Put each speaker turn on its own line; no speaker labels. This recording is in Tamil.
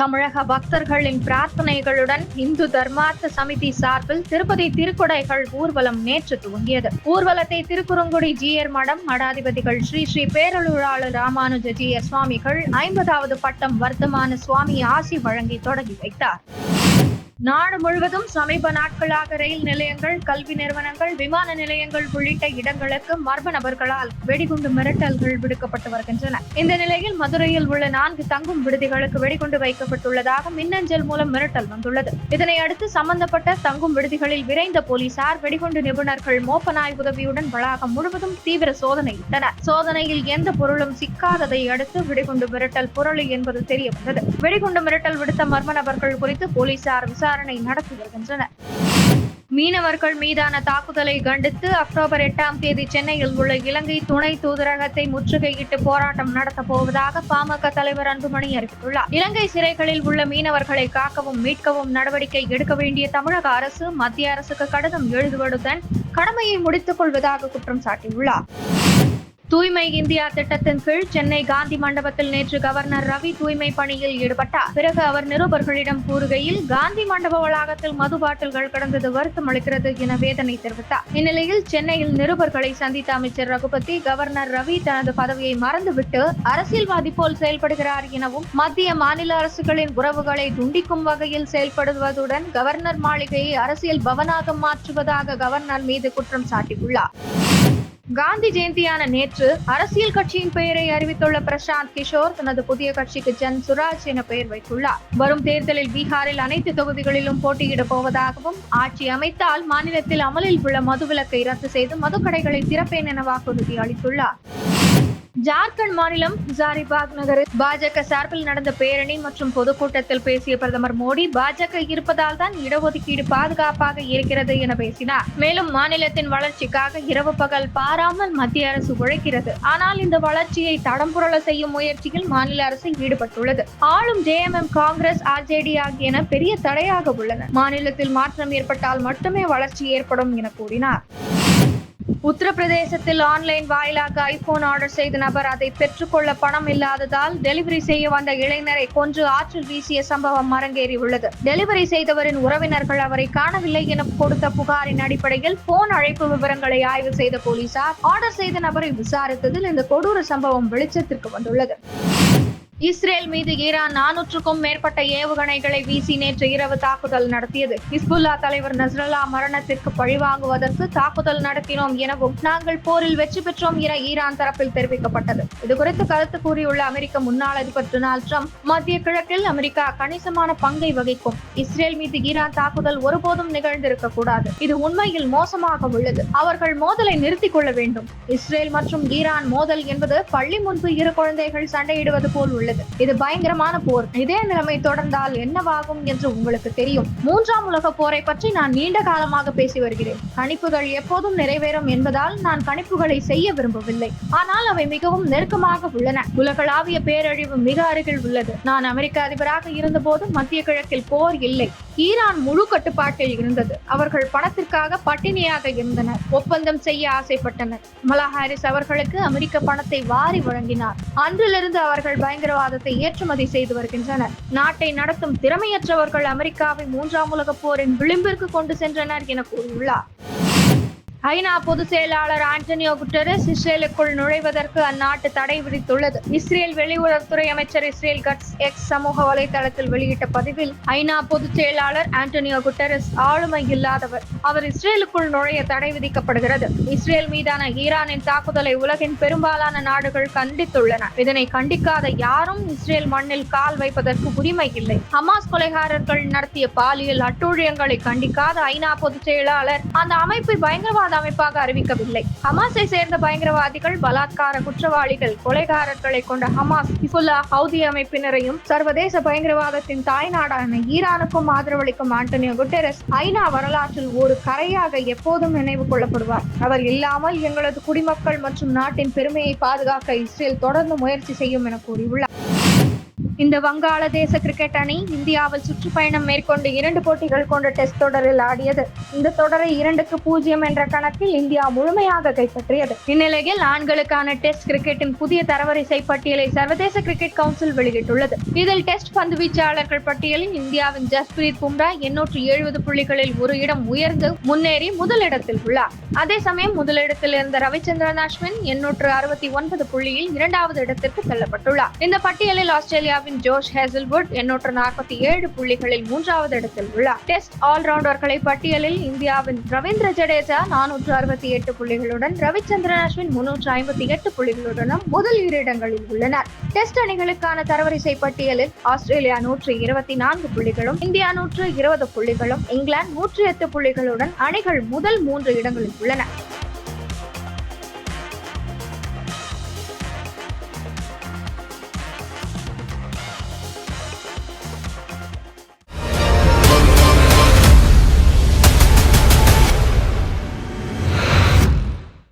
தமிழக பக்தர்களின் பிரார்த்தனைகளுடன் இந்து தர்மார்த்த சமிதி சார்பில் திருப்பதி திருக்குடைகள் ஊர்வலம் நேற்று துவங்கியது. ஊர்வலத்தை திருக்குறுங்குடி ஜீயர் மடம் மடாதிபதிகள் ஸ்ரீ ஸ்ரீ பேரருளாளர் ராமானுஜ ஜீயர் சுவாமிகள் 50வது பட்டம் வர்த்தமான சுவாமி ஆசி வழங்கி தொடங்கி வைத்தார். நாடு முழுவதும் சமீப நாட்களாக ரயில் நிலையங்கள், கல்வி நிறுவனங்கள், விமான நிலையங்கள் உள்ளிட்ட இடங்களுக்கு மர்ம நபர்களால் வெடிகுண்டு மிரட்டல்கள் விடுக்கப்பட்டு வருகின்றன. இந்த நிலையில் மதுரையில் உள்ள 4 தங்கும் விடுதிகளுக்கு வெடிகுண்டு வைக்கப்பட்டுள்ளதாக மின்னஞ்சல் மூலம் மிரட்டல் வந்துள்ளது. இதனை அடுத்து சம்பந்தப்பட்ட தங்கும் விடுதிகளில் விரைந்த போலீசார் வெடிகுண்டு நிபுணர்கள் மோப்பநாய் உதவியுடன் வளாகம் முழுவதும் தீவிர சோதனையிட்டனர். சோதனையில் எந்த பொருளும் சிக்காததை அடுத்து வெடிகுண்டு மிரட்டல் புரளி என்பது தெரியவந்தது. வெடிகுண்டு மிரட்டல் விடுத்த மர்ம நபர்கள் குறித்து போலீசார் விசாரணை நடத்தி வருகின்றனர். மீனவர்கள் மீதான தாக்குதலை கண்டித்து அக்டோபர் 8ஆம் தேதி சென்னையில் உள்ள இலங்கை துணை தூதரகத்தை முற்றுகையிட்டு போராட்டம் நடத்தப் போவதாக பாமக தலைவர் அன்புமணி அறிவித்துள்ளார். இலங்கை சிறைகளில் உள்ள மீனவர்களை காக்கவும் மீட்கவும் நடவடிக்கை எடுக்க வேண்டிய தமிழக அரசு மத்திய அரசுக்கு கடிதம் எழுதுவதுடன் கடமையை முடித்துக் கொள்வதாக குற்றம் சாட்டியுள்ளார். தூய்மை இந்தியா திட்டத்தின் கீழ் சென்னை காந்தி மண்டபத்தில் நேற்று கவர்னர் ரவி தூய்மை பணியில் ஈடுபட்டார். பிறகு அவர் நிருபர்களிடம் கூறுகையில், காந்தி மண்டப வளாகத்தில் மது பாட்டில்கள் கடந்தது வருத்தம் அளிக்கிறது என வேதனை தெரிவித்தார். இந்நிலையில் சென்னையில் நிருபர்களை சந்தித்த அமைச்சர் ரகுபதி, கவர்னர் ரவி தனது பதவியை மறந்துவிட்டு அரசியல்வாதி போல் செயல்படுகிறார் எனவும், மத்திய மாநில அரசுகளின் உறவுகளை துண்டிக்கும் வகையில் செயல்படுவதுடன் கவர்னர் மாளிகையை அரசியல் பவனாக மாற்றுவதாக கவர்னர் மீது குற்றம் சாட்டியுள்ளார். காந்தி ஜெயந்தியான நேற்று அரசியல் கட்சியின் பெயரை அறிவித்துள்ள பிரசாந்த் கிஷோர் தனது புதிய கட்சிக்கு ஜன் சுராஜ் என பெயர் வைத்துள்ளார். வரும் தேர்தலில் பீகாரில் அனைத்து தொகுதிகளிலும் போட்டியிடப் போவதாகவும், ஆட்சி அமைத்தால் மாநிலத்தில் அமலில் உள்ள மதுவிலக்கை ரத்து செய்து மதுக்கடைகளை திறப்பேன் என வாக்குறுதி அளித்துள்ளார். ஜார்க்கண்ட் மாநிலம் ஹசாரிபாக் நகரில் பாஜக சார்பில் நடந்த பேரணி மற்றும் பொதுக்கூட்டத்தில் பேசிய பிரதமர் மோடி, பாஜக இருப்பதால் தான் இடஒதுக்கீடு பாதுகாப்பாக இருக்கிறது என பேசினார். மேலும் மாநிலத்தின் வளர்ச்சிக்காக இரவு பகல் பாராமல் மத்திய அரசு உழைக்கிறது. ஆனால் இந்த வளர்ச்சியை தடம் புரள செய்யும் முயற்சியில் மாநில அரசு ஈடுபட்டுள்ளது. ஆளும் JMM, காங்கிரஸ், RJD ஆகியன பெரிய தடையாக உள்ளன. மாநிலத்தில் மாற்றம் ஏற்பட்டால் மட்டுமே வளர்ச்சி ஏற்படும் என கூறினார். உத்தரப்பிரதேசத்தில் ஆன்லைன் வாயிலாக ஐபோன் ஆர்டர் செய்த நபர் அதை பெற்றுக்கொள்ள பணம் இல்லாததால் டெலிவரி செய்ய வந்த இளைஞரை கொன்று ஆற்றில் வீசிய சம்பவம் அரங்கேறியுள்ளது. டெலிவரி செய்தவரின் உறவினர்கள் அவரை காணவில்லை என கொடுத்த புகாரின் அடிப்படையில் போன் அழைப்பு விவரங்களை ஆய்வு செய்த போலீசார் ஆர்டர் செய்த நபரை விசாரித்ததில் இந்த கொடூர சம்பவம் வெளிச்சத்திற்கு வந்துள்ளது. இஸ்ரேல் மீது ஈரான் 400க்கும் மேற்பட்ட ஏவுகணைகளை வீசி நேற்று இரவு தாக்குதல் நடத்தியது. ஹிஸ்புல்லா தலைவர் நஸ்ரல்லா மரணத்திற்கு பழிவாங்குவதற்கு தாக்குதல் நடத்தினோம் எனவும், நாங்கள் போரில் வெற்றி பெற்றோம் என ஈரான் தரப்பில் தெரிவிக்கப்பட்டது. இதுகுறித்து கருத்து கூறியுள்ள அமெரிக்க முன்னாள் அதிபர் டொனால்ட் ட்ரம்ப், மத்திய கிழக்கில் அமெரிக்கா கணிசமான பங்கை வகிக்கும். இஸ்ரேல் மீது ஈரான் தாக்குதல் ஒருபோதும் நிகழ்ந்திருக்க கூடாது. இது உண்மையில் மோசமாக உள்ளது. அவர்கள் மோதலை நிறுத்திக் கொள்ள வேண்டும். இஸ்ரேல் மற்றும் ஈரான் மோதல் என்பது பள்ளி முன்பு 2 குழந்தைகள் சண்டையிடுவது போல் உள்ளது. இது பயங்கரமான போர். இதே நிலைமை தொடர்ந்தால் என்னவாகும் என்று உங்களுக்கு தெரியும். 3ஆம் உலக போரை பற்றி நான் நீண்ட காலமாக பேசி வருகிறேன். கணிப்புகள் எப்போதும் நிறைவேறும் என்பதால் நான் கணிப்புகளை செய்ய விரும்பவில்லை. ஆனால் அவை மிகவும் நெருக்கமாக உள்ளன. உலகளாவிய பேரழிவு மிக அருகில் உள்ளது. நான் அமெரிக்க அதிபராக இருந்தபோது மத்திய கிழக்கில் போர் இல்லை. ஈரான் முழு கட்டுப்பாட்டில் இருந்தது. அவர்கள் பணத்திற்காக பட்டினியாக இருந்தனர். ஒப்பந்தம் செய்ய ஆசைப்பட்டனர். கமலா ஹாரிஸ் அவர்களுக்கு அமெரிக்க பணத்தை வாரி வழங்கினார். அன்றிலிருந்து அவர்கள் பயங்கரவாதத்தை ஏற்றுமதி செய்து வருகின்றனர். நாட்டை நடத்தும் திறமையற்றவர்கள் அமெரிக்காவை 3ஆம் உலக போரின் விளிம்பிற்கு கொண்டு சென்றனர் என கூறியுள்ளார். ஐநா பொதுச் செயலாளர் ஆண்டனியோ குட்டரஸ் இஸ்ரேலுக்குள் நுழைவதற்கு அந்நாட்டு தடை விதித்துள்ளது. இஸ்ரேல் வெளியுறவுத்துறை அமைச்சர் இஸ்ரேல் கட்ஸ் எக்ஸ் சமூக வலைதளத்தில் வெளியிட்ட பதிவில், ஐநா பொதுச் செயலாளர் ஆண்டனியோ குட்டரஸ் ஆளுமை இல்லாதவர். அவர் இஸ்ரேலுக்குள் நுழைய தடை விதிக்கப்படுகிறது. இஸ்ரேல் மீதான ஈரானின் தாக்குதலை உலகின் பெரும்பாலான நாடுகள் கண்டித்துள்ளன. இதனை கண்டிக்காத யாரும் இஸ்ரேல் மண்ணில் கால் வைப்பதற்கு உரிமை இல்லை. ஹமாஸ் கொலைகாரர்கள் நடத்திய பாலியல் அட்டூழியங்களை கண்டிக்காத ஐநா பொதுச் செயலாளர் அந்த அமைப்பை பயங்கரவாத அமைப்பாக அறிவிக்கவில்லை. ஹமாஸை சேர்ந்த பயங்கரவாதிகள், பலாத்கார குற்றவாளிகள், கொலைகாரர்களை கொண்ட ஹமாஸ், ஹிஸ்புல்லா, ஹவுதி அமைப்பினரையும் சர்வதேச பயங்கரவாதத்தின் தாய்நாடான ஈரானுக்கும் ஆதரவளிக்கும் ஆண்டனியோ குட்டரஸ் ஐநா வரலாற்றில் ஒரு கரையாக எப்போதும் நினைவு கொள்ளப்படுவார். அவர் இல்லாமல் எங்களது குடிமக்கள் மற்றும் நாட்டின் பெருமையை பாதுகாக்க இஸ்ரேல் தொடர்ந்து முயற்சி செய்யும் என கூறியுள்ளார். இந்த வங்காளதேச கிரிக்கெட் அணி இந்தியாவில் சுற்றுப்பயணம் மேற்கொண்டு 2 போட்டிகள் கொண்ட டெஸ்ட் தொடரில் ஆடியது. இந்த தொடரை 2-0 என்ற கணக்கில் இந்தியா முழுமையாக கைப்பற்றியது. இந்நிலையில் ஆண்களுக்கான டெஸ்ட் கிரிக்கெட்டின் புதிய தரவரிசை பட்டியலை சர்வதேச கிரிக்கெட் கவுன்சில் வெளியிட்டுள்ளது. இதில் டெஸ்ட் பந்து வீச்சாளர்கள் பட்டியலில் இந்தியாவின் ஜஸ்பிரீத் பும்ரா 870 புள்ளிகளில் ஒரு இடம் உயர்ந்து முன்னேறி முதலிடத்தில் உள்ளார். அதே சமயம் முதலிடத்தில் இருந்த ரவிச்சந்திரன் அஸ்வின் 869 புள்ளியில் 2வது இடத்திற்கு தள்ளப்பட்டுள்ளார். இந்த பட்டியலில் ஆஸ்திரேலியாவின் ஜோஷ் ஹேசல்வுட் 847 புள்ளிகளில் 3வது இடத்தில் உள்ளார். டெஸ்ட் ஆல்ரவுண்டர்களை பட்டியலில் இந்தியாவின் ரவீந்திர ஜடேஜா 468 புள்ளிகளுடன், ரவிச்சந்திரன் அஸ்வின் 358 புள்ளிகளுடனும் முதல் 2 இடங்களில் உள்ளனர். டெஸ்ட் அணிகளுக்கான தரவரிசை பட்டியலில் ஆஸ்திரேலியா 124 புள்ளிகளும், இந்தியா 120 புள்ளிகளும், இங்கிலாந்து 108 புள்ளிகளுடன் அணிகள் முதல் 3 இடங்களில் உள்ளன.